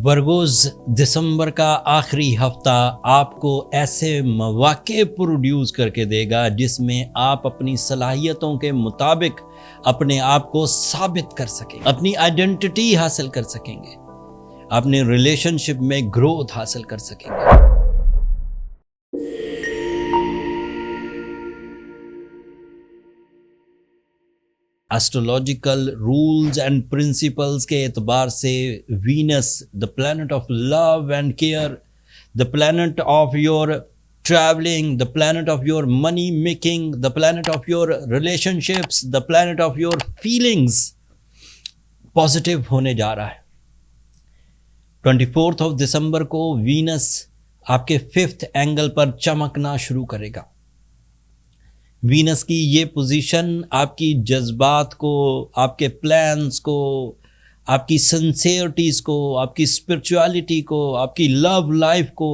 वर्गोज़ दिसंबर का आखिरी हफ्ता आपको ऐसे मौके प्रोड्यूस करके देगा जिसमें आप अपनी सलाहियतों के मुताबिक अपने आप को साबित कर सकेंगे, अपनी आइडेंटिटी हासिल कर सकेंगे, अपने रिलेशनशिप में ग्रोथ हासिल कर सकेंगे। एस्ट्रोलॉजिकल रूल्स एंड प्रिंसिपल्स के एतबार से Venus, the planet of love and care, the planet of your travelling, the planet of your money making, the planet of your relationships, the planet of your feelings positive होने जा रहा है। 24 of December को Venus आपके 5th angle पर चमकना शुरू करेगा। Venus की ये पोजीशन आपकी जज्बात को, आपके प्लान्स को, आपकी सिंसियरिटीज़ को, आपकी स्पिरिचुअलिटी को, आपकी लव लाइफ को,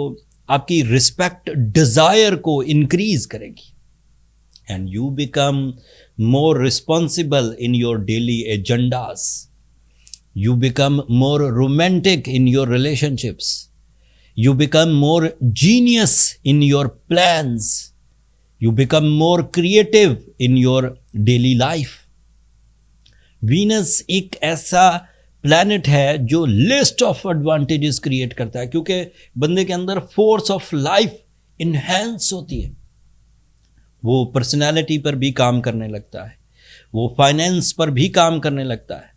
आपकी रिस्पेक्ट डिज़ायर को इंक्रीज करेगी। And you become more responsible in your daily agendas, you become more romantic in your relationships, you become more genius in your plans, you become more creative in your daily life. Venus एक ऐसा planet है जो list of advantages create करता है, क्योंकि बंदे के अंदर फोर्स ऑफ लाइफ इन्हेंस होती है। वो पर्सनालिटी पर भी काम करने लगता है, वो फाइनेंस पर भी काम करने लगता है।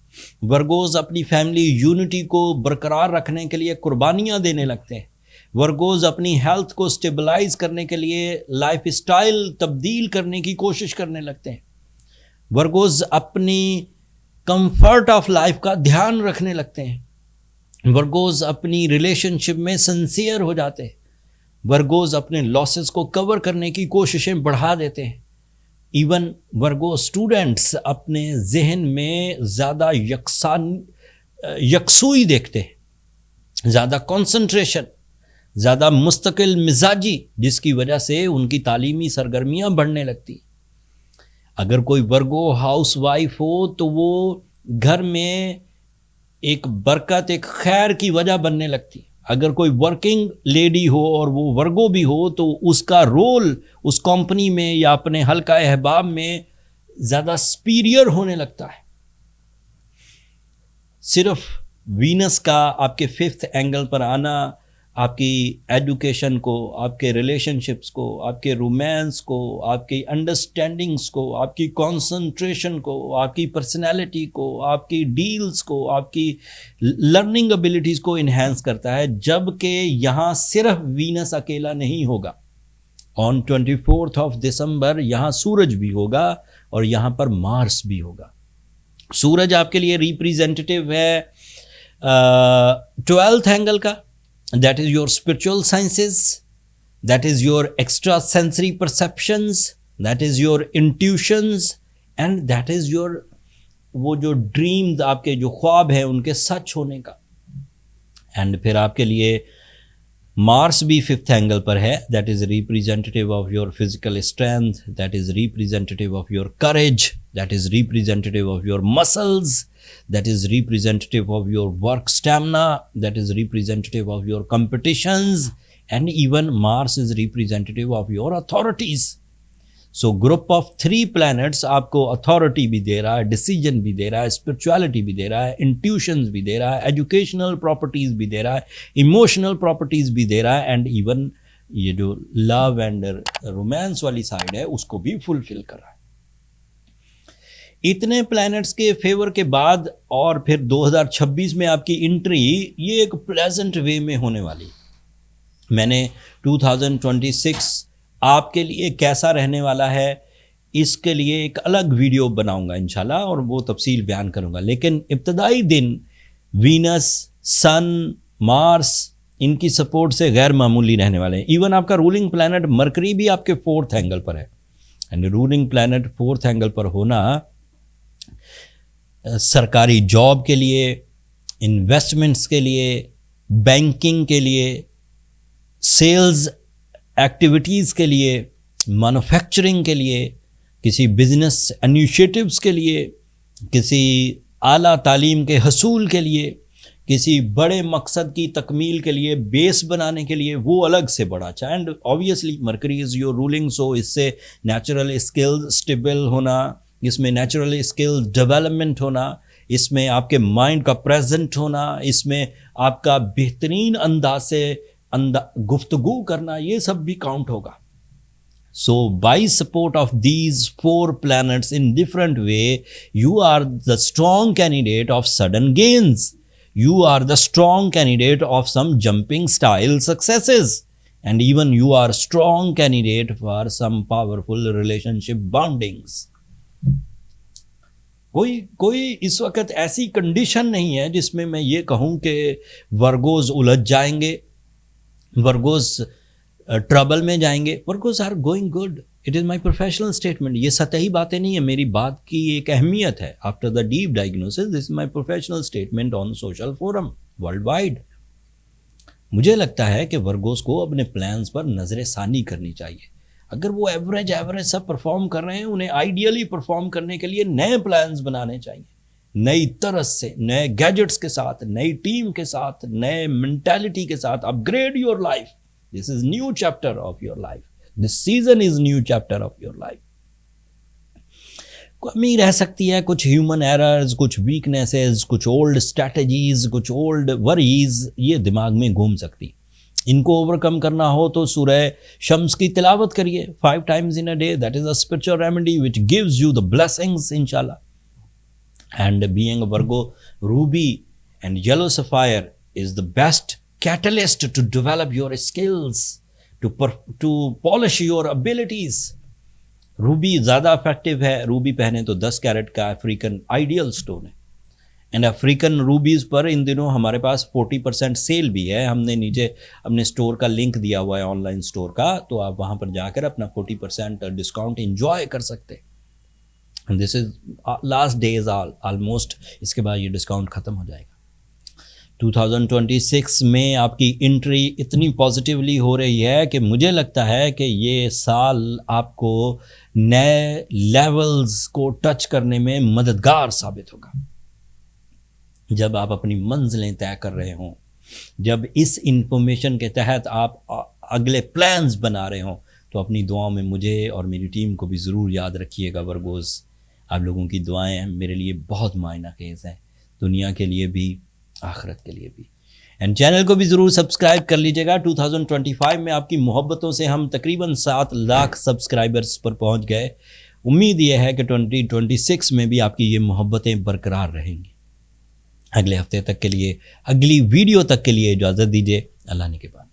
वर्गोज अपनी फैमिली यूनिटी को बरकरार रखने के लिए कुर्बानियाँ देने लगते हैं। वर्गोज अपनी हेल्थ को स्टेबलाइज करने के लिए लाइफ स्टाइल तब्दील करने की कोशिश करने लगते हैं। वर्गोज अपनी कंफर्ट ऑफ लाइफ का ध्यान रखने लगते हैं। वर्गोज अपनी रिलेशनशिप में सिंसियर हो जाते हैं। वर्गोज अपने लॉसेस को कवर करने की कोशिशें बढ़ा देते हैं। इवन वर्गो स्टूडेंट्स अपने जहन में ज़्यादा यकसुई देखते हैं, ज़्यादा कंसंट्रेशन, ज़्यादा मुस्तकिल मिजाजी, जिसकी वजह से उनकी तालीमी सरगर्मियाँ बढ़ने लगती। अगर कोई वर्गो हाउस वाइफ हो तो वो घर में एक बरकत, एक खैर की वजह बनने लगती। अगर कोई वर्किंग लेडी हो और वो वर्गो भी हो तो उसका रोल उस कंपनी में या अपने हल्का अहबाब में ज़्यादा सुपीरियर होने लगता है। सिर्फ वीनस का आपके 5th एंगल पर आना आपकी एजुकेशन को, आपके रिलेशनशिप्स को, आपके रोमांस को, आपकी अंडरस्टैंडिंग्स को, आपकी कंसंट्रेशन को, आपकी पर्सनैलिटी को, आपकी डील्स को, आपकी लर्निंग एबिलिटीज़ को इन्हेंस करता है। जबकि यहाँ सिर्फ वीनस अकेला नहीं होगा। ऑन 24 ऑफ दिसंबर यहाँ सूरज भी होगा और यहाँ पर मार्स भी होगा। सूरज आपके लिए रिप्रेजेंटेटिव है 12th एंगल का, that is your spiritual sciences, that is your extrasensory perceptions, that is your intuitions, and that is your वो जो ड्रीम्स, आपके जो ख्वाब हैं उनके सच होने का। एंड फिर आपके लिए मार्स भी 5th एंगल पर है, that is representative of your physical strength, that is representative of your courage, that is representative of your muscles, that is representative of your work stamina, that is representative of your competitions, and even Mars is representative of your authorities. So group of 3 planets आपको authority भी दे रहा है, decision भी दे रहा है, spirituality भी दे रहा है, intuitions भी दे रहा है, educational properties भी दे रहा है, emotional properties भी दे रहा है, and even ये जो love and romance वाली side है उसको भी fulfill कर रहा है। इतने प्लैनेट्स के फेवर के बाद और फिर 2026 में आपकी एंट्री ये एक प्लेजेंट वे में होने वाली। मैंने 2026 आपके लिए कैसा रहने वाला है इसके लिए एक अलग वीडियो बनाऊंगा इंशाल्लाह, और वो तफसील बयान करूंगा। लेकिन इब्तदाई दिन वीनस, सन, मार्स इनकी सपोर्ट से गैर मामूली रहने वाले हैं। इवन आपका रूलिंग प्लैनेट मरकरी भी आपके 4th एंगल पर है। And ruling planet 4th angle पर होना सरकारी जॉब के लिए, इन्वेस्टमेंट्स के लिए, बैंकिंग के लिए, सेल्स एक्टिविटीज़ के लिए, मैन्युफैक्चरिंग के लिए, किसी बिजनेस इनिशिएटिव्स के लिए, किसी आला तालीम के हसूल के लिए, किसी बड़े मकसद की तकमील के लिए, बेस बनाने के लिए, वो अलग से बड़ा अच्छा। And obviously Mercury is your ruling, so इससे नेचुरल स्किल स्टेबल होना, इसमें नेचुरल स्किल डेवलपमेंट होना, इसमें आपके माइंड का प्रेजेंट होना, इसमें आपका बेहतरीन अंदाज से गुफ्तगू करना, ये सब भी काउंट होगा। So by support of these 4 planets in different way, you are the strong candidate of sudden gains. You are the strong candidate of some jumping style successes. And even you are strong candidate for some powerful relationship bondings. कोई इस वक्त ऐसी condition नहीं है जिसमें मैं ये कहूं कि वर्गोज उलझ जाएंगे, वर्गोज ट्रबल में जाएंगे। Virgos are going good, it is my professional statement. ये सतही बातें नहीं है, मेरी बात की एक अहमियत है। After the deep diagnosis, this is my professional statement on social forum world wide. मुझे लगता है कि वर्गोज को अपने प्लान्स पर नजर सानी करनी चाहिए। अगर वो एवरेज सब परफॉर्म कर रहे हैं, उन्हें आइडियली परफॉर्म करने के लिए नए प्लान्स बनाने चाहिए, नई तरह से, नए गैजेट्स के साथ, नई टीम के साथ, नए मेंटालिटी के साथ। Upgrade your life, this is new chapter of your life, this season is new chapter of your life. कमी रह सकती है, कुछ ह्यूमन एरर्स, कुछ वीकनेसेस, कुछ ओल्ड स्ट्रैटेजीज, कुछ ओल्ड वरीज ये दिमाग में घूम सकती। इनको ओवरकम करना हो तो सूरह शम्स की तिलावत करिए 5 times in a day. That is a spiritual remedy which gives you the blessings, inshallah. And being a Virgo, ruby and yellow sapphire is the best catalyst to develop your skills, to polish your abilities. Ruby ज़्यादा effective है। Ruby पहने तो 10 carat का African ideal stone है। And African rubies पर इन दिनों हमारे पास 40% cell भी है। हमने नीचे अपने स्टोर का लिंक दिया हुआ है, ऑनलाइन स्टोर का, तो आप वहाँ पर जाकर अपना 40% डिस्काउंट इंजॉय कर सकते हैं। This is last days almost, इसके बाद ये डिस्काउंट ख़त्म हो जाएगा। 2026 में आपकी एंट्री इतनी पॉजिटिवली हो रही है कि मुझे लगता है कि ये साल आपको नए लेवल्स को टच करने में मददगार साबित होगा। जब आप अपनी मंजिलें तय कर रहे हों, जब इस इंफॉर्मेशन के तहत आप अगले प्लान्स बना रहे हों, तो अपनी दुआओं में मुझे और मेरी टीम को भी ज़रूर याद रखिएगा। वर्गोज़, आप लोगों की दुआएं मेरे लिए बहुत मायना खेज़ हैं, दुनिया के लिए भी, आखिरत के लिए भी। एंड चैनल को भी ज़रूर सब्सक्राइब कर लीजिएगा। 2025 में आपकी मोहब्बतों से हम तकरीबन 7 लाख सब्सक्राइबर्स पर पहुंच गए। उम्मीद यह है कि 2026 में भी आपकी ये मोहब्बतें बरकरार रहेंगी। अगले हफ्ते तक के लिए, अगली वीडियो तक के लिए इजाज़त दीजिए। अल्लाह ने के बाद।